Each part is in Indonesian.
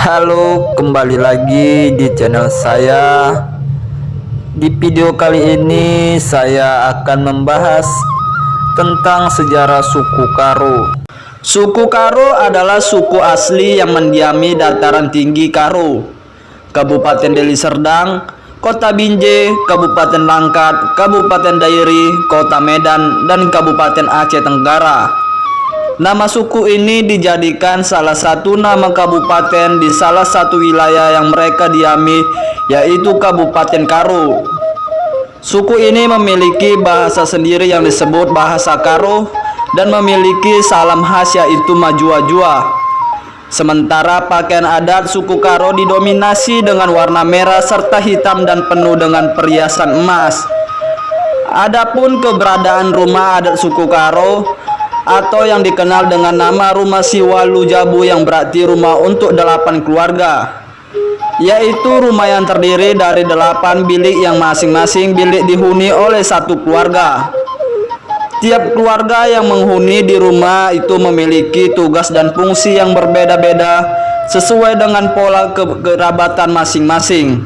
Halo, kembali lagi di channel saya. Di video kali ini saya akan membahas tentang sejarah suku Karo. Suku Karo adalah suku asli yang mendiami dataran tinggi Karo, Kabupaten Deli Serdang, Kota Binjai, Kabupaten Langkat, Kabupaten Dairi, Kota Medan, dan Kabupaten Aceh Tenggara. Nama suku ini dijadikan salah satu nama kabupaten di salah satu wilayah yang mereka diami, yaitu Kabupaten Karo. Suku ini memiliki bahasa sendiri yang disebut bahasa Karo dan memiliki salam khas yaitu Majua-jua. Sementara pakaian adat suku Karo didominasi dengan warna merah serta hitam dan penuh dengan perhiasan emas. Adapun keberadaan rumah adat suku Karo atau yang dikenal dengan nama Rumah Siwalu Jabu yang berarti rumah untuk 8 keluarga, yaitu rumah yang terdiri dari 8 bilik yang masing-masing bilik dihuni oleh satu keluarga. Tiap keluarga yang menghuni di rumah itu memiliki tugas dan fungsi yang berbeda-beda sesuai dengan pola kekerabatan masing-masing.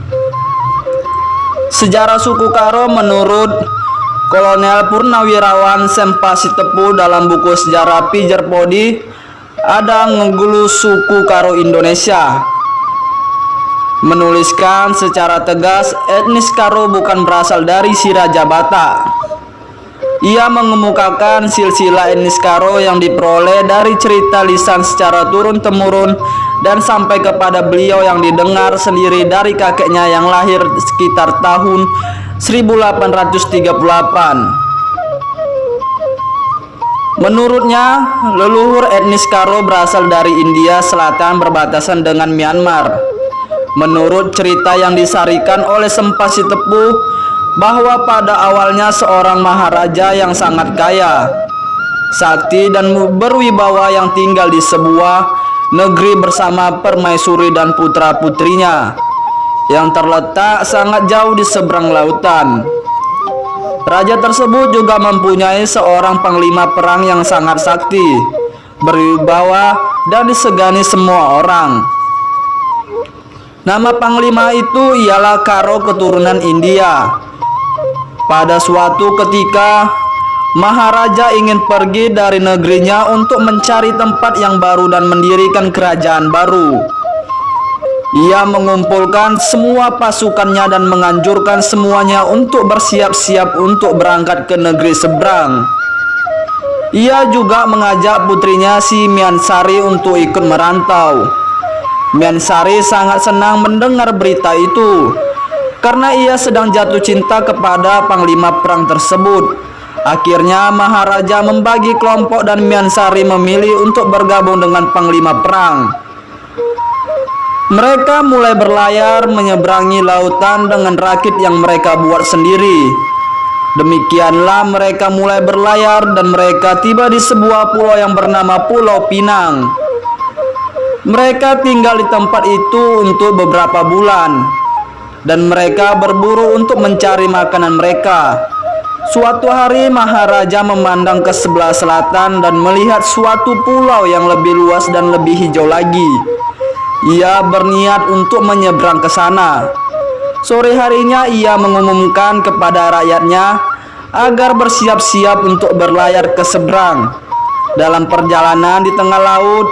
Sejarah suku Karo menurut Kolonel Purnawirawan Sempasitepu dalam buku sejarah Pijerpodi ada Ngegulu Suku Karo Indonesia menuliskan secara tegas etnis Karo bukan berasal dari Siraja Batak. Ia mengemukakan silsilah etnis Karo yang diperoleh dari cerita lisan secara turun-temurun dan sampai kepada beliau yang didengar sendiri dari kakeknya yang lahir sekitar tahun 1838. Menurutnya, leluhur etnis Karo berasal dari India Selatan berbatasan dengan Myanmar. Menurut cerita yang disarikan oleh Sempasitepu, bahwa pada awalnya seorang maharaja yang sangat kaya, sakti dan berwibawa yang tinggal di sebuah negeri bersama permaisuri dan putra-putrinya yang terletak sangat jauh di seberang lautan. Raja tersebut juga mempunyai seorang panglima perang yang sangat sakti, berwibawa dan disegani semua orang. Nama panglima itu ialah Karo keturunan India. Pada suatu ketika, Maharaja ingin pergi dari negerinya untuk mencari tempat yang baru dan mendirikan kerajaan baru. Ia mengumpulkan semua pasukannya dan menganjurkan semuanya untuk bersiap-siap untuk berangkat ke negeri seberang. Ia juga mengajak putrinya si Miansari untuk ikut merantau. Miansari sangat senang mendengar berita itu, karena ia sedang jatuh cinta kepada panglima perang tersebut. Akhirnya Maharaja membagi kelompok dan Miansari memilih untuk bergabung dengan panglima perang. Mereka mulai berlayar menyeberangi lautan dengan rakit yang mereka buat sendiri. Demikianlah mereka mulai berlayar dan mereka tiba di sebuah pulau yang bernama Pulau Pinang. Mereka tinggal di tempat itu untuk beberapa bulan dan mereka berburu untuk mencari makanan mereka. Suatu hari Maharaja memandang ke sebelah selatan dan melihat suatu pulau yang lebih luas dan lebih hijau lagi. Ia berniat untuk menyeberang ke sana. Sore harinya ia mengumumkan kepada rakyatnya agar bersiap-siap untuk berlayar ke seberang. Dalam perjalanan di tengah laut,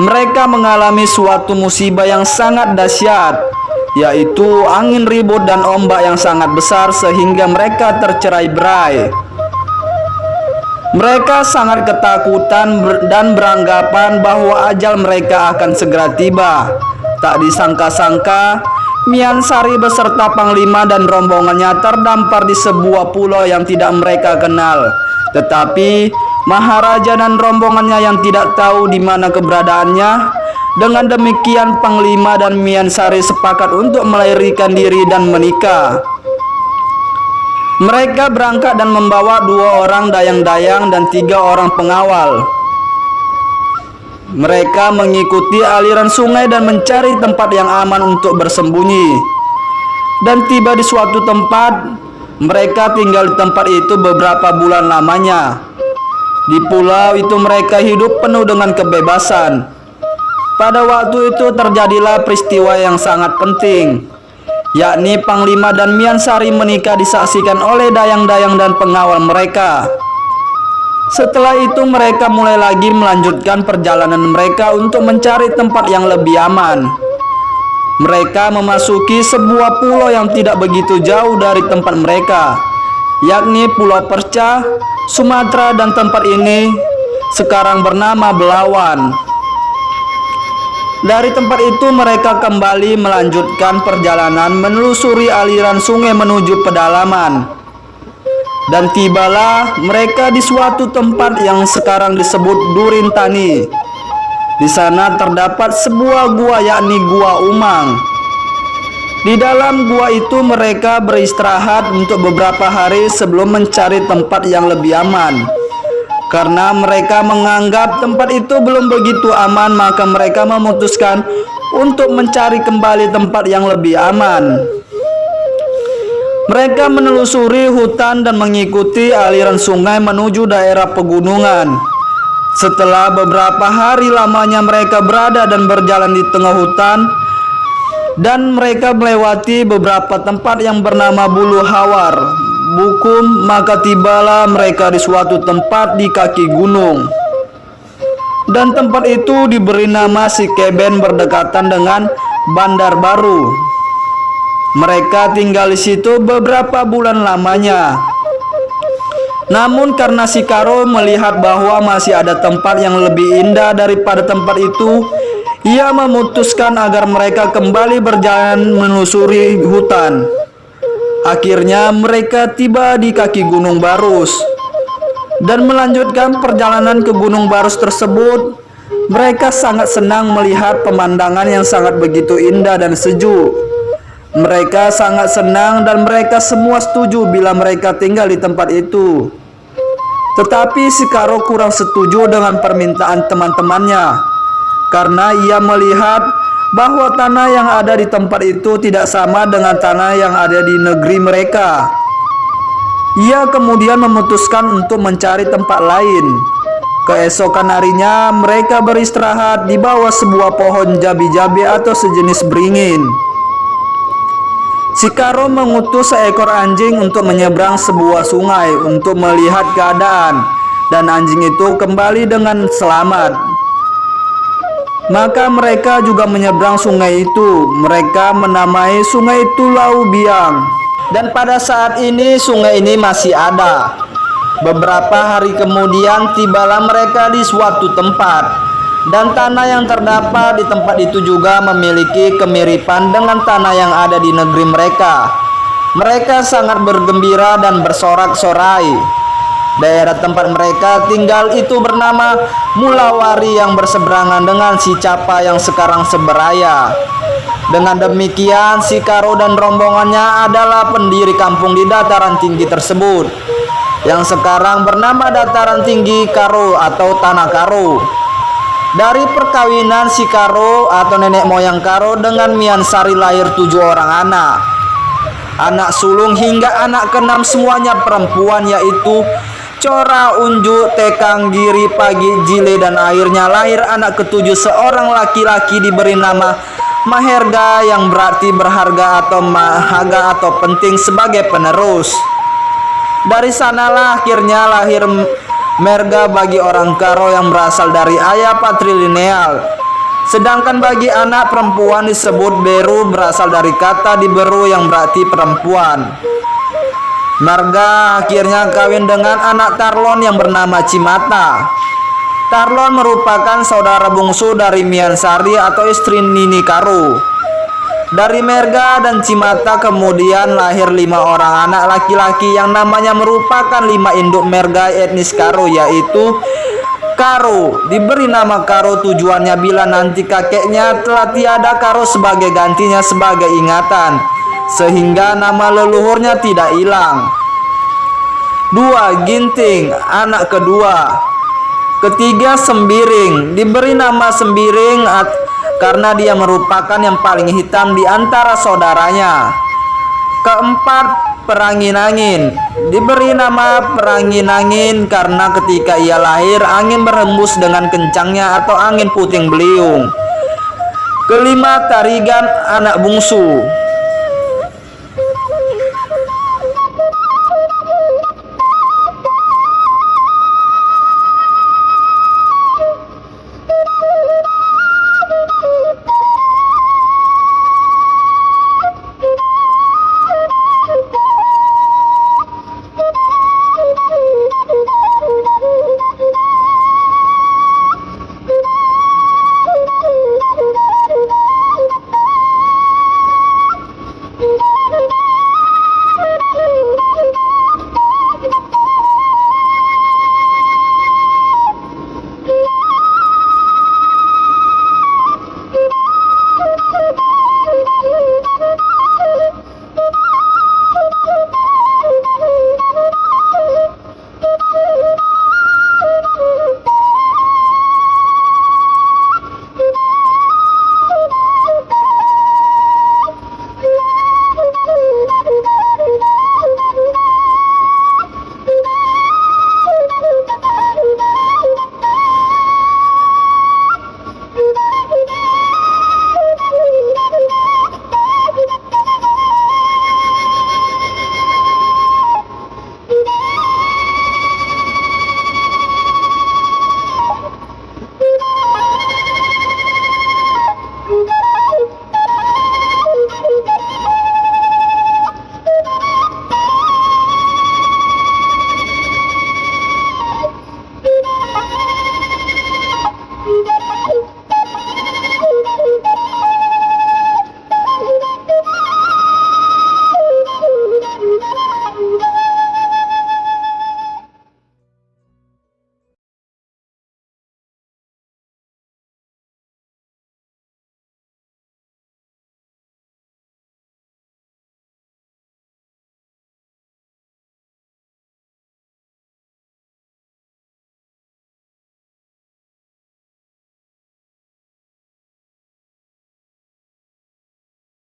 mereka mengalami suatu musibah yang sangat dahsyat, yaitu angin ribut dan ombak yang sangat besar sehingga mereka tercerai-berai. Mereka sangat ketakutan dan beranggapan bahwa ajal mereka akan segera tiba. Tak disangka-sangka, Miansari beserta panglima dan rombongannya terdampar di sebuah pulau yang tidak mereka kenal. Tetapi Maharaja dan rombongannya yang tidak tahu di mana keberadaannya. Dengan demikian panglima dan Miansari sepakat untuk melarikan diri dan menikah. Mereka berangkat dan membawa 2 orang dayang-dayang dan 3 orang pengawal. Mereka mengikuti aliran sungai dan mencari tempat yang aman untuk bersembunyi. Dan tiba di suatu tempat, mereka tinggal di tempat itu beberapa bulan lamanya. Di pulau itu mereka hidup penuh dengan kebebasan. Pada waktu itu terjadilah peristiwa yang sangat penting, yakni Panglima dan Mian Sari menikah disaksikan oleh dayang-dayang dan pengawal mereka. Setelah itu mereka mulai lagi melanjutkan perjalanan mereka untuk mencari tempat yang lebih aman. Mereka memasuki sebuah pulau yang tidak begitu jauh dari tempat mereka, yakni Pulau Perca, Sumatera, dan tempat ini sekarang bernama Belawan. Dari tempat itu mereka kembali melanjutkan perjalanan menelusuri aliran sungai menuju pedalaman. Dan tibalah mereka di suatu tempat yang sekarang disebut Durintani. Di sana terdapat sebuah gua, yakni Gua Umang. Di dalam gua itu mereka beristirahat untuk beberapa hari sebelum mencari tempat yang lebih aman. Karena mereka menganggap tempat itu belum begitu aman, maka mereka memutuskan untuk mencari kembali tempat yang lebih aman. Mereka menelusuri hutan dan mengikuti aliran sungai menuju daerah pegunungan. Setelah beberapa hari lamanya mereka berada dan berjalan di tengah hutan, dan mereka melewati beberapa tempat yang bernama Bulu Hawar, Bukum, maka tibalah mereka di suatu tempat di kaki gunung. Dan tempat itu diberi nama Sikeben berdekatan dengan Bandar Baru. Mereka tinggal di situ beberapa bulan lamanya. Namun karena si Karo melihat bahwa masih ada tempat yang lebih indah daripada tempat itu, ia memutuskan agar mereka kembali berjalan menelusuri hutan. Akhirnya mereka tiba di kaki Gunung Barus dan melanjutkan perjalanan ke Gunung Barus tersebut. Mereka sangat senang melihat pemandangan yang sangat begitu indah dan sejuk. Mereka sangat senang dan mereka semua setuju bila mereka tinggal di tempat itu. Tetapi si Karo kurang setuju dengan permintaan teman-temannya, karena ia melihat bahwa tanah yang ada di tempat itu tidak sama dengan tanah yang ada di negeri mereka. Ia kemudian memutuskan untuk mencari tempat lain. Keesokan harinya mereka beristirahat di bawah sebuah pohon jabi-jabi atau sejenis beringin. Si Karo mengutus seekor anjing untuk menyeberang sebuah sungai untuk melihat keadaan, dan anjing itu kembali dengan selamat. Maka mereka juga menyeberang sungai itu. Mereka menamai sungai itu Lau Biang. Dan pada saat ini sungai ini masih ada. Beberapa hari kemudian tibalah mereka di suatu tempat, dan tanah yang terdapat di tempat itu juga memiliki kemiripan dengan tanah yang ada di negeri mereka. Mereka sangat bergembira dan bersorak-sorai. Daerah tempat mereka tinggal itu bernama Mulawari yang berseberangan dengan si Capa yang sekarang seberaya. Dengan demikian si Karo dan rombongannya adalah pendiri kampung di dataran tinggi tersebut, yang sekarang bernama Dataran Tinggi Karo atau Tanah Karo. Dari perkawinan si Karo atau nenek moyang Karo dengan Mian Sari lahir 7 orang anak. Anak sulung hingga anak ke-6 semuanya perempuan, yaitu Cora, Unju, Tekang, Giri, Pagi, Jile, dan akhirnya lahir anak ke-7 seorang laki-laki diberi nama Maherga yang berarti berharga atau mahaga atau penting sebagai penerus. Dari sanalah akhirnya lahir Merga bagi orang Karo yang berasal dari ayah patrilineal. Sedangkan bagi anak perempuan disebut Beru berasal dari kata Diberu yang berarti perempuan. Marga akhirnya kawin dengan anak Tarlon yang bernama Cimata. Tarlon merupakan saudara bungsu dari Mian Sari atau istri Nini Karo. Dari Merga dan Cimata kemudian lahir 5 orang anak laki-laki yang namanya merupakan 5 induk Merga etnis Karo, yaitu Karo. Diberi nama Karo tujuannya bila nanti kakeknya telah tiada, Karo sebagai gantinya sebagai ingatan, sehingga nama leluhurnya tidak hilang. 2. Ginting, anak kedua. Ketiga, Sembiring. Diberi nama Sembiring karena dia merupakan yang paling hitam di antara saudaranya. Keempat, Peranginangin. Diberi nama Peranginangin karena ketika ia lahir angin berhembus dengan kencangnya atau angin puting beliung. Kelima, Tarigan anak bungsu.